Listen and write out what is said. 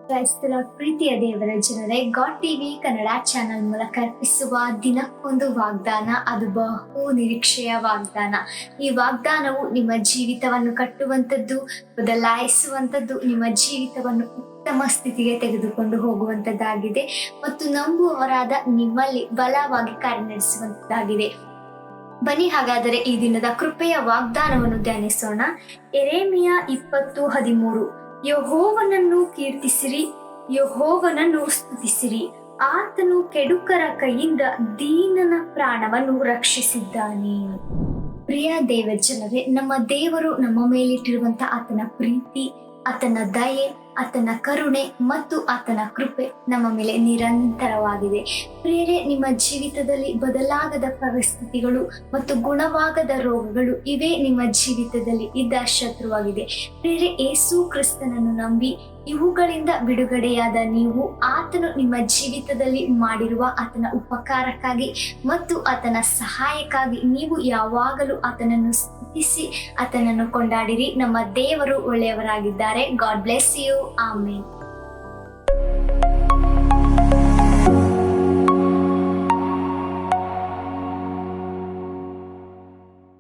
ಕ್ರೈಸ್ತರ ಪ್ರೀತಿಯ ದೇವರ ಜನರೇ, ಗಾಡ್ ಟಿವಿ ಕನ್ನಡ ಚಾನೆಲ್ ಮೂಲಕ ಅರ್ಪಿಸುವ ದಿನಕ್ಕೊಂದು ವಾಗ್ದಾನ, ಅದು ಬಹು ನಿರೀಕ್ಷೆಯ ವಾಗ್ದಾನ. ಈ ವಾಗ್ದಾನವು ನಿಮ್ಮ ಜೀವಿತವನ್ನು ಕಟ್ಟುವಂಥದ್ದು, ಬದಲಾಯಿಸುವಂಥದ್ದು, ನಿಮ್ಮ ಜೀವಿತವನ್ನು ಉತ್ತಮ ಸ್ಥಿತಿಗೆ ತೆಗೆದುಕೊಂಡು ಹೋಗುವಂಥದ್ದಾಗಿದೆ ಮತ್ತು ನಂಬುವವರಾದ ನಿಮ್ಮಲ್ಲಿ ಬಲವಾಗಿ ಕಾರ್ಯನಡೆಸುವಂಥದ್ದಾಗಿದೆ. ಬನ್ನಿ ಹಾಗಾದರೆ ಈ ದಿನದ ಕೃಪೆಯ ವಾಗ್ದಾನವನ್ನು ಧ್ಯಾನಿಸೋಣ. ಯೆರೆಮೀಯ 20:13. ಯೆಹೋವನನ್ನು ಕೀರ್ತಿಸಿರಿ, ಯೆಹೋವನನ್ನು ಸ್ತುತಿಸಿರಿ, ಆತನು ಕೆಡುಕರ ಕೈಯಿಂದ ದೀನನ ಪ್ರಾಣವನ್ನು ರಕ್ಷಿಸಿದ್ದಾನೆ. ಪ್ರಿಯ ದೇವಜನರೇ, ನಮ್ಮ ದೇವರು ನಮ್ಮ ಮೇಲಿಟ್ಟಿರುವಂತ ಆತನ ಪ್ರೀತಿ, ಆತನ ದಯೆ, ಆತನ ಕರುಣೆ ಮತ್ತು ಆತನ ಕೃಪೆ ನಮ್ಮ ಮೇಲೆ ನಿರಂತರವಾಗಿದೆ. ಪ್ರಿಯರೇ, ನಿಮ್ಮ ಜೀವಿತದಲ್ಲಿ ಬದಲಾಗದ ಪರಿಸ್ಥಿತಿಗಳು ಮತ್ತು ಗುಣವಾಗದ ರೋಗಗಳು ಇವೇ ನಿಮ್ಮ ಜೀವಿತದಲ್ಲಿ ಇದ್ದ ಶತ್ರುವಾಗಿದೆ. ಪ್ರಿಯರೇ, ಯೇಸು ಕ್ರಿಸ್ತನನ್ನು ನಂಬಿ ಇವುಗಳಿಂದ ಬಿಡುಗಡೆಯಾದ ನೀವು ಆತನು ನಿಮ್ಮ ಜೀವಿತದಲ್ಲಿ ಮಾಡಿರುವ ಆತನ ಉಪಕಾರಕ್ಕಾಗಿ ಮತ್ತು ಆತನ ಸಹಾಯಕ್ಕಾಗಿ ನೀವು ಯಾವಾಗಲೂ ಆತನನ್ನು ಸ್ತುತಿಸಿ ಆತನನ್ನು ಕೊಂಡಾಡಿರಿ. ನಮ್ಮ ದೇವರು ಒಳ್ಳೆಯವರಾಗಿದ್ದಾರೆ. God bless you. ಆಮೇನ್.